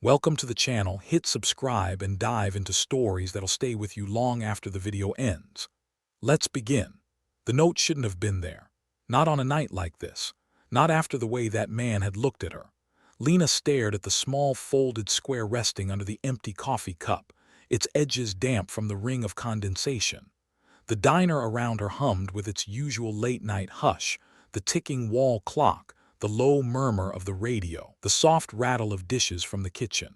Welcome to the channel. Hit subscribe and dive into stories that'll stay with you long after the video ends. Let's begin. The note shouldn't have been there. Not on a night like this. Not after the way that man had looked at her. Lena stared at the small folded square resting under the empty coffee cup, its edges damp from the ring of condensation. The diner around her hummed with its usual late-night hush, the ticking wall clock, the low murmur of the radio, the soft rattle of dishes from the kitchen.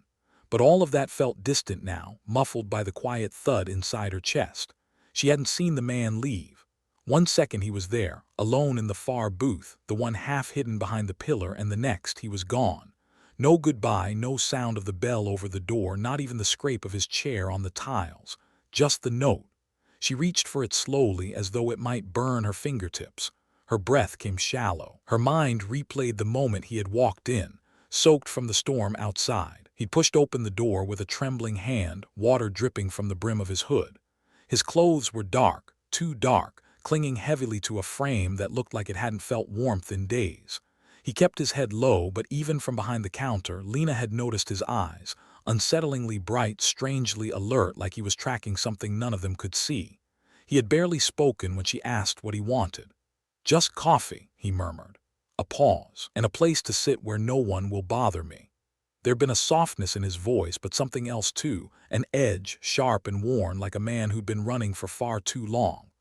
But all of that felt distant now, muffled by the quiet thud inside her chest. She hadn't seen the man leave. 1 second he was there, alone in the far booth, the one half hidden behind the pillar, and the next he was gone. No goodbye, no sound of the bell over the door, not even the scrape of his chair on the tiles. Just the note. She reached for it slowly as though it might burn her fingertips. Her breath came shallow. Her mind replayed the moment he had walked in, soaked from the storm outside. He pushed open the door with a trembling hand, water dripping from the brim of his hood. His clothes were dark, too dark, clinging heavily to a frame that looked like it hadn't felt warmth in days. He kept his head low, but even from behind the counter, Lena had noticed his eyes, unsettlingly bright, strangely alert, like he was tracking something none of them could see. He had barely spoken when she asked what he wanted. "Just coffee," he murmured. A pause, and a place to sit where no one will bother me. There'd been a softness in his voice, but something else too, an edge, sharp and worn, like a man who'd been running for far too long.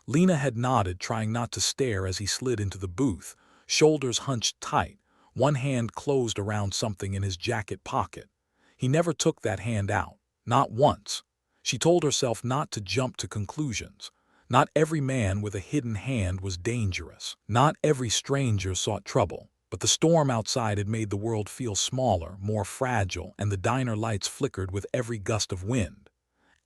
Lena had nodded, trying not to stare as he slid into the booth, shoulders hunched tight, one hand closed around something in his jacket pocket. He never took that hand out, not once. She told herself not to jump to conclusions. Not every man with a hidden hand was dangerous. Not every stranger sought trouble. But the storm outside had made the world feel smaller, more fragile, and the diner lights flickered with every gust of wind.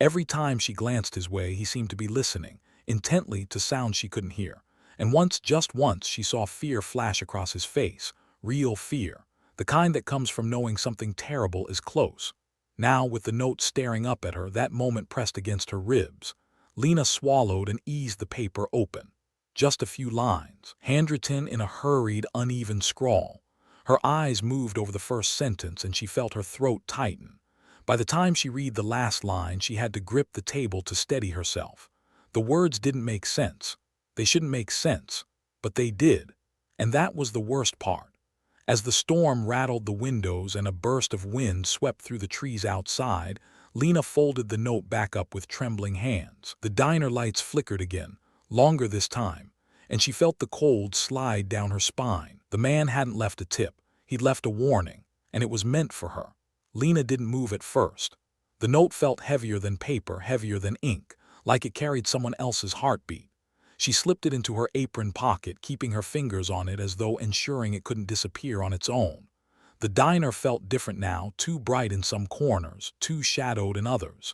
Every time she glanced his way, he seemed to be listening, intently, to sounds she couldn't hear. And once, just once, she saw fear flash across his face. Real fear. The kind that comes from knowing something terrible is close. Now, with the note staring up at her, that moment pressed against her ribs. Lena swallowed and eased the paper open. Just a few lines, handwritten in a hurried, uneven scrawl. Her eyes moved over the first sentence, and she felt her throat tighten. By the time she read the last line, she had to grip the table to steady herself. The words didn't make sense. They shouldn't make sense, but they did. And that was the worst part. As the storm rattled the windows and a burst of wind swept through the trees outside, Lena folded the note back up with trembling hands. The diner lights flickered again, longer this time, and she felt the cold slide down her spine. The man hadn't left a tip. He'd left a warning, and it was meant for her. Lena didn't move at first. The note felt heavier than paper, heavier than ink, like it carried someone else's heartbeat. She slipped it into her apron pocket, keeping her fingers on it as though ensuring it couldn't disappear on its own. The diner felt different now, too bright in some corners, too shadowed in others.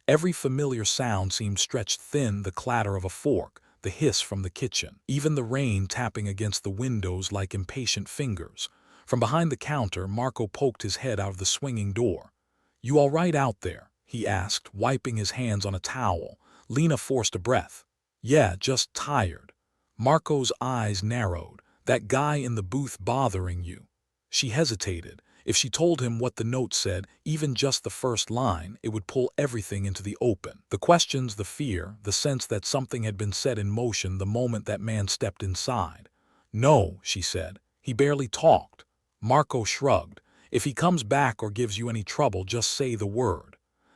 Every familiar sound seemed stretched thin, the clatter of a fork, the hiss from the kitchen, even the rain tapping against the windows like impatient fingers. From behind the counter, Marco poked his head out of the swinging door. "You all right out there?" he asked, wiping his hands on a towel. Lena forced a breath. "Yeah, just tired." Marco's eyes narrowed. "That guy in the booth bothering you?" She hesitated. If she told him what the note said, even just the first line, it would pull everything into the open. The questions, the fear, the sense that something had been set in motion the moment that man stepped inside. "No," she said. "He barely talked." Marco shrugged. "If he comes back or gives you any trouble, just say the word."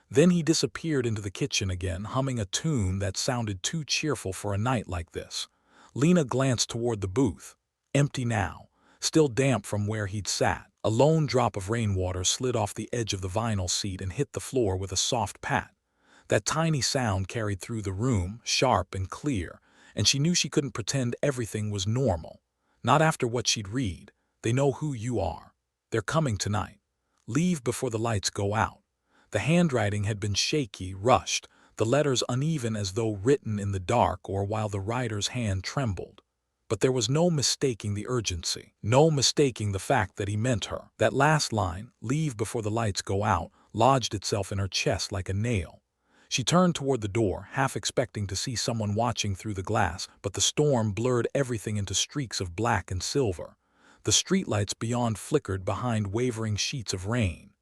Then he disappeared into the kitchen again, humming a tune that sounded too cheerful for a night like this. Lena glanced toward the booth. Empty now, still damp from where he'd sat. A lone drop of rainwater slid off the edge of the vinyl seat and hit the floor with a soft pat. That tiny sound carried through the room, sharp and clear, and she knew she couldn't pretend everything was normal. Not after what she'd read. "They know who you are. They're coming tonight. Leave before the lights go out." The handwriting had been shaky, rushed, the letters uneven as though written in the dark or while the writer's hand trembled. But there was no mistaking the urgency, no mistaking the fact that he meant her. That last line, "leave before the lights go out," lodged itself in her chest like a nail. She turned toward the door, half expecting to see someone watching through the glass, but the storm blurred everything into streaks of black and silver. The streetlights beyond flickered behind wavering sheets of rain.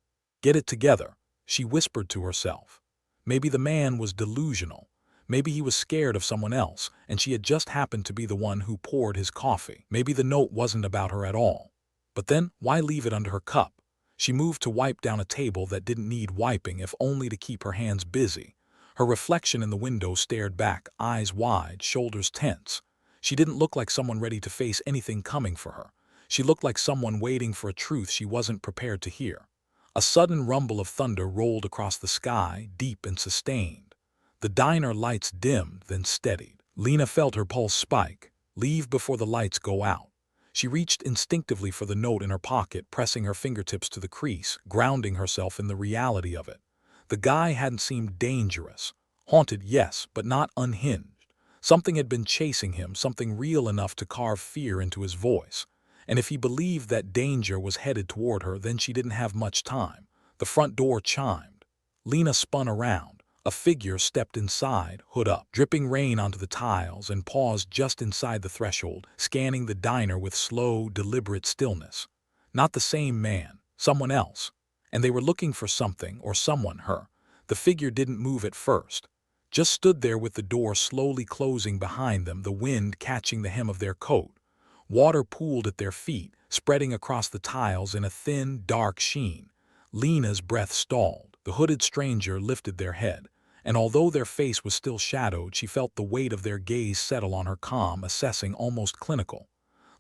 Get it together, she whispered to herself. Maybe the man was delusional. Maybe he was scared of someone else, and she had just happened to be the one who poured his coffee. Maybe the note wasn't about her at all. But then, why leave it under her cup? She moved to wipe down a table that didn't need wiping, if only to keep her hands busy. Her reflection in the window stared back, eyes wide, shoulders tense. She didn't look like someone ready to face anything coming for her. She looked like someone waiting for a truth she wasn't prepared to hear. A sudden rumble of thunder rolled across the sky, deep and sustained. The diner lights dimmed, then steadied. Lena felt her pulse spike. Leave before the lights go out. She reached instinctively for the note in her pocket, pressing her fingertips to the crease, grounding herself in the reality of it. The guy hadn't seemed dangerous. Haunted, yes, but not unhinged. Something had been chasing him, something real enough to carve fear into his voice. And if he believed that danger was headed toward her, then she didn't have much time. The front door chimed. Lena spun around. A figure stepped inside, hood up, dripping rain onto the tiles, and paused just inside the threshold, scanning the diner with slow, deliberate stillness. Not the same man, someone else. And they were looking for something, or someone, her. The figure didn't move at first. Just stood there with the door slowly closing behind them, the wind catching the hem of their coat. Water pooled at their feet, spreading across the tiles in a thin, dark sheen. Lena's breath stalled. The hooded stranger lifted their head, and although their face was still shadowed, she felt the weight of their gaze settle on her, calm, assessing, almost clinical.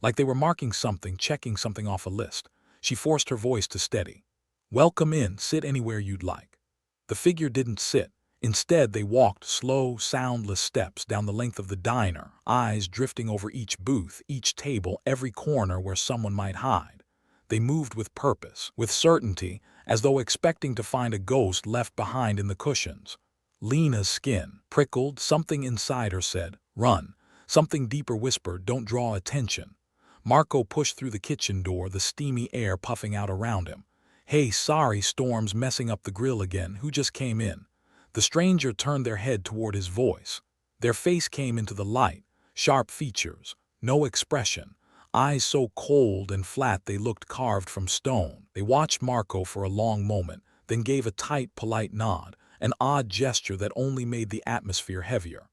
Like they were marking something, checking something off a list. She forced her voice to steady. "Welcome in, sit anywhere you'd like." The figure didn't sit. Instead, they walked slow, soundless steps down the length of the diner, eyes drifting over each booth, each table, every corner where someone might hide. They moved with purpose, with certainty, as though expecting to find a ghost left behind in the cushions. Lena's skin prickled. Something inside her said, "Run." Something deeper whispered, "Don't draw attention." Marco pushed through the kitchen door, the steamy air puffing out around him. "Hey, sorry, storm's messing up the grill again. Who just came in?" The stranger turned their head toward his voice. Their face came into the light, sharp features, no expression. Eyes so cold and flat they looked carved from stone. They watched Marco for a long moment, then gave a tight, polite nod, an odd gesture that only made the atmosphere heavier.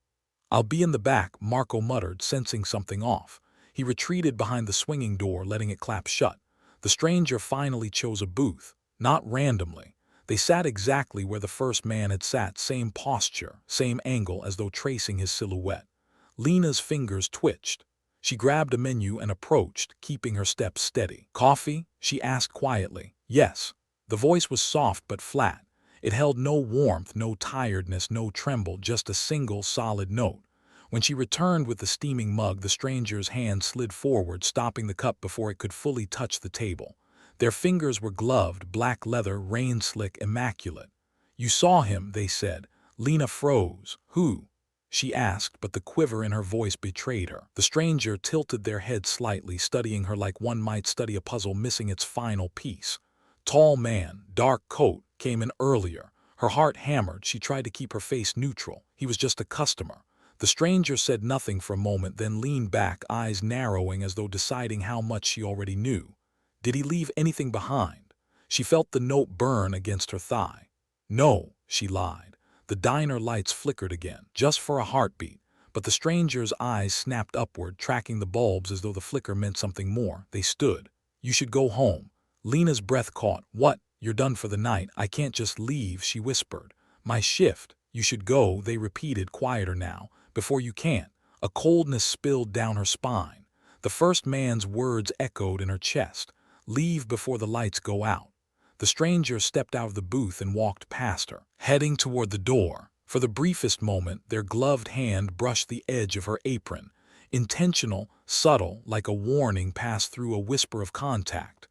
"I'll be in the back," Marco muttered, sensing something off. He retreated behind the swinging door, letting it clap shut. The stranger finally chose a booth, not randomly. They sat exactly where the first man had sat, same posture, same angle, as though tracing his silhouette. Lena's fingers twitched. She grabbed a menu and approached, keeping her steps steady. "Coffee?" she asked quietly. "Yes." The voice was soft but flat. It held no warmth, no tiredness, no tremble, just a single solid note. When she returned with the steaming mug, the stranger's hand slid forward, stopping the cup before it could fully touch the table. Their fingers were gloved, black leather, rain-slick, immaculate. "You saw him," they said. Lena froze. "Who?" she asked, but the quiver in her voice betrayed her. The stranger tilted their head slightly, studying her like one might study a puzzle missing its final piece. Tall man, dark coat, came in earlier. Her heart hammered. She tried to keep her face neutral. He was just a customer. The stranger said nothing for a moment, then leaned back, eyes narrowing as though deciding how much she already knew. Did he leave anything behind? She felt the note burn against her thigh. "No," she lied. The diner lights flickered again, just for a heartbeat, but the stranger's eyes snapped upward, tracking the bulbs as though the flicker meant something more. They stood. "You should go home." Lena's breath caught. "What? You're done for the night." "I can't just leave," she whispered. "My shift." "You should go," they repeated, quieter now. "Before you can't." A coldness spilled down her spine. The first man's words echoed in her chest. "Leave before the lights go out." The stranger stepped out of the booth and walked past her, heading toward the door. For the briefest moment, their gloved hand brushed the edge of her apron. Intentional, subtle, like a warning passed through, a whisper of contact.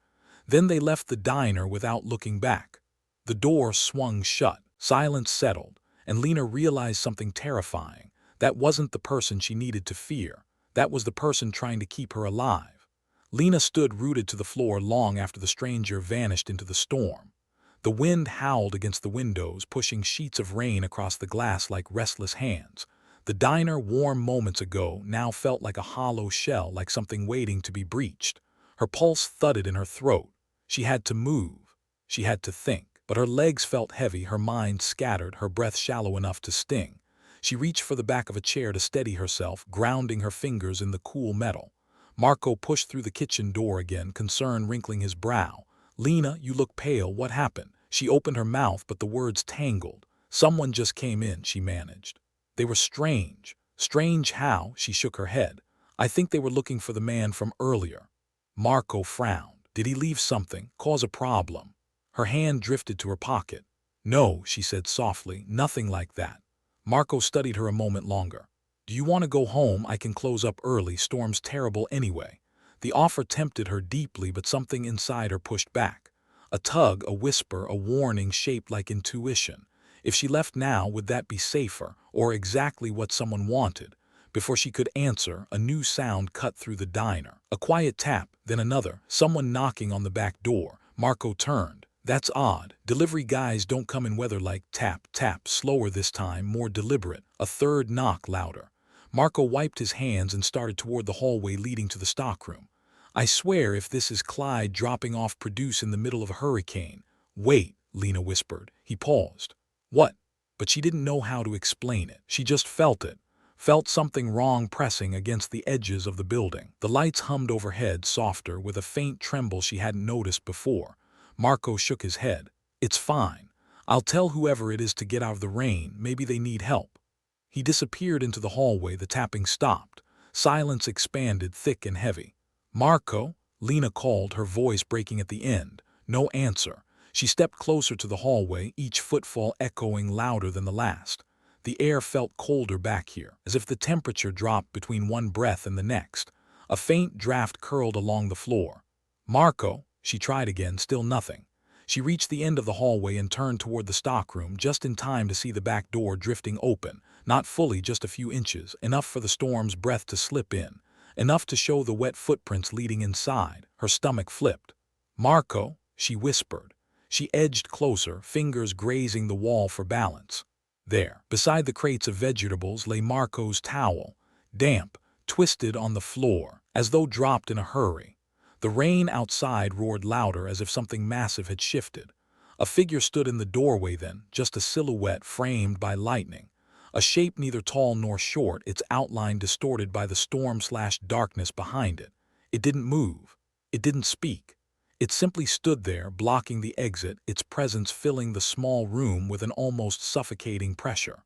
Then they left the diner without looking back. The door swung shut, silence settled, and Lena realized something terrifying. That wasn't the person she needed to fear. That was the person trying to keep her alive. Lena stood rooted to the floor long after the stranger vanished into the storm. The wind howled against the windows, pushing sheets of rain across the glass like restless hands. The diner, warm moments ago, now felt like a hollow shell, like something waiting to be breached. Her pulse thudded in her throat. She had to move. She had to think. But her legs felt heavy, her mind scattered, her breath shallow enough to sting. She reached for the back of a chair to steady herself, grounding her fingers in the cool metal. Marco pushed through the kitchen door again, concern wrinkling his brow. "Lena, you look pale. What happened?" She opened her mouth, but the words tangled. "Someone just came in," she managed. "They were strange." "Strange how?" She shook her head. "I think they were looking for the man from earlier." Marco frowned. "Did he leave something? Cause a problem?" Her hand drifted to her pocket. "No," she said softly, "nothing like that." Marco studied her a moment longer. "Do you want to go home? I can close up early. Storm's terrible anyway." The offer tempted her deeply, but something inside her pushed back. A tug, a whisper, a warning shaped like intuition. If she left now, would that be safer, or exactly what someone wanted? Before she could answer, a new sound cut through the diner. A quiet tap, then another, someone knocking on the back door. Marco turned. "That's odd. Delivery guys don't come in weather like tap, tap, slower this time, more deliberate." A third knock, louder. Marco wiped his hands and started toward the hallway leading to the stockroom. "I swear if this is Clyde dropping off produce in the middle of a hurricane." "Wait," Lena whispered. He paused. "What?" But she didn't know how to explain it. She just felt it. Felt something wrong pressing against the edges of the building. The lights hummed overhead, softer, with a faint tremble she hadn't noticed before. Marco shook his head. "It's fine. I'll tell whoever it is to get out of the rain. Maybe they need help." He disappeared into the hallway. The tapping stopped. Silence expanded, thick and heavy. "Marco?" Lena called, her voice breaking at the end. No answer. She stepped closer to the hallway, each footfall echoing louder than the last. The air felt colder back here, as if the temperature dropped between one breath and the next. A faint draft curled along the floor. "Marco?" She tried again, still nothing. She reached the end of the hallway and turned toward the stockroom, just in time to see the back door drifting open. Not fully, just a few inches, enough for the storm's breath to slip in. Enough to show the wet footprints leading inside. Her stomach flipped. "Marco?" she whispered. She edged closer, fingers grazing the wall for balance. There, beside the crates of vegetables, lay Marco's towel, damp, twisted on the floor, as though dropped in a hurry. The rain outside roared louder, as if something massive had shifted. A figure stood in the doorway then, just a silhouette framed by lightning. A shape neither tall nor short, its outline distorted by the storm/darkness behind it. It didn't move. It didn't speak. It simply stood there, blocking the exit, its presence filling the small room with an almost suffocating pressure.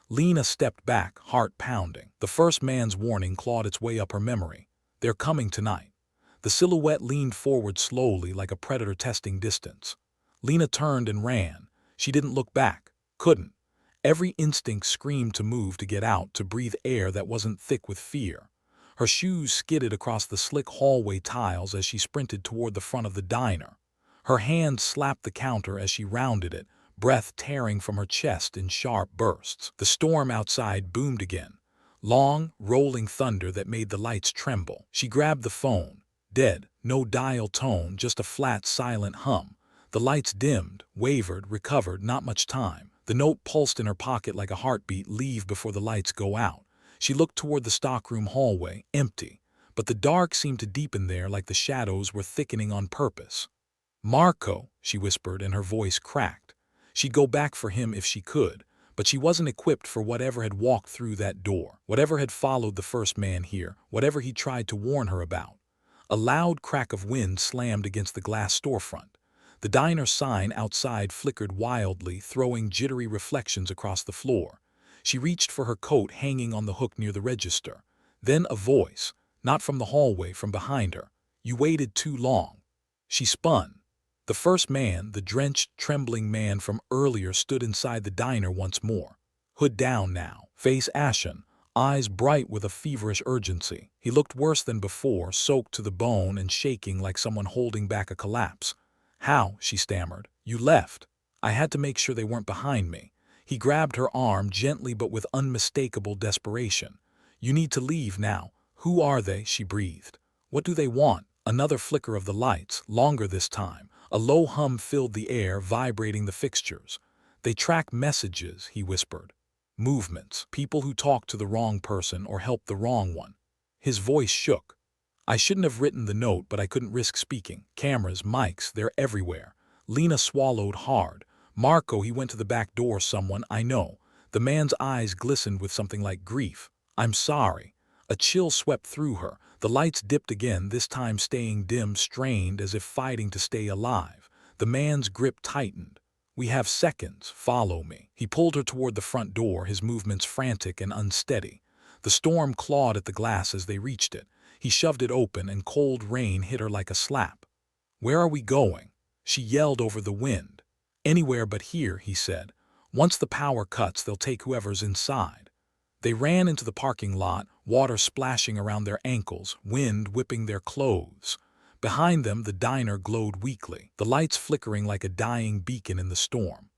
Lena stepped back, heart pounding. The first man's warning clawed its way up her memory. "They're coming tonight." The silhouette leaned forward slowly, like a predator testing distance. Lena turned and ran. She didn't look back. Couldn't. Every instinct screamed to move, to get out, to breathe air that wasn't thick with fear. Her shoes skidded across the slick hallway tiles as she sprinted toward the front of the diner. Her hand slapped the counter as she rounded it, breath tearing from her chest in sharp bursts. The storm outside boomed again. Long, rolling thunder that made the lights tremble. She grabbed the phone. Dead. No dial tone, just a flat, silent hum. The lights dimmed, wavered, recovered, not much time. The note pulsed in her pocket like a heartbeat. "Leave before the lights go out." She looked toward the stockroom hallway, empty. But the dark seemed to deepen there, like the shadows were thickening on purpose. "Marco," she whispered, and her voice cracked. She'd go back for him if she could, but she wasn't equipped for whatever had walked through that door, whatever had followed the first man here, whatever he tried to warn her about. A loud crack of wind slammed against the glass storefront. The diner sign outside flickered wildly, throwing jittery reflections across the floor. She reached for her coat hanging on the hook near the register. Then a voice, not from the hallway, from behind her. "You waited too long." She spun. The first man, the drenched, trembling man from earlier, stood inside the diner once more. Hood down now, face ashen, eyes bright with a feverish urgency. He looked worse than before, soaked to the bone and shaking like someone holding back a collapse. "How?" she stammered. "You left." "I had to make sure they weren't behind me." He grabbed her arm gently but with unmistakable desperation. "You need to leave now." "Who are they?" she breathed. "What do they want?" Another flicker of the lights, longer this time. A low hum filled the air, vibrating the fixtures. "They track messages," he whispered. "Movements, people who talk to the wrong person or help the wrong one." His voice shook. "I shouldn't have written the note, but I couldn't risk speaking. Cameras, mics, they're everywhere." Lena swallowed hard. Marco, he went to the back door. Someone I know. The man's eyes glistened with something like grief. I'm sorry. A chill swept through her. The lights dipped again, this time staying dim, strained, as if fighting to stay alive. The man's grip tightened. We have seconds. Follow me. He pulled her toward the front door, his movements frantic and unsteady. The storm clawed at the glass as they reached it. He shoved it open, and cold rain hit her like a slap. Where are we going? She yelled over the wind. Anywhere but here, he said. Once the power cuts, they'll take whoever's inside. They ran into the parking lot, water splashing around their ankles, wind whipping their clothes. Behind them, the diner glowed weakly, the lights flickering like a dying beacon in the storm.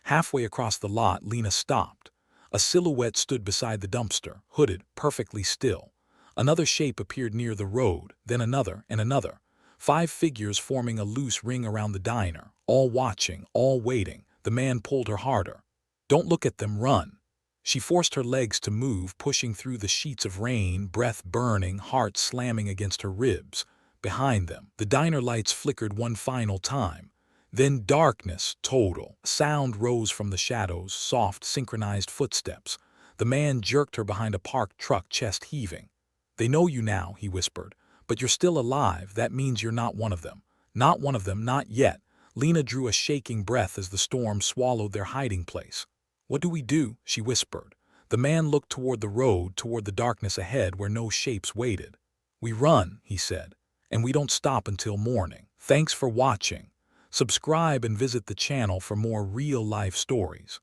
Halfway across the lot, Lena stopped. A silhouette stood beside the dumpster, hooded, perfectly still. Another shape appeared near the road, then another and another. 5 figures forming a loose ring around the diner, all watching, all waiting. The man pulled her harder. Don't look at them, run. She forced her legs to move, pushing through the sheets of rain, breath burning, heart slamming against her ribs. Behind them, the diner lights flickered one final time. Then darkness, total. A sound rose from the shadows, soft, synchronized footsteps. The man jerked her behind a parked truck, chest heaving. They know you now, he whispered. But you're still alive. That means you're not one of them. Not one of them, not yet. Lena drew a shaking breath as the storm swallowed their hiding place. What do we do? She whispered. The man looked toward the road, toward the darkness ahead where no shapes waited. We run, he said, and we don't stop until morning. Thanks for watching. Subscribe and visit the channel for more real-life stories.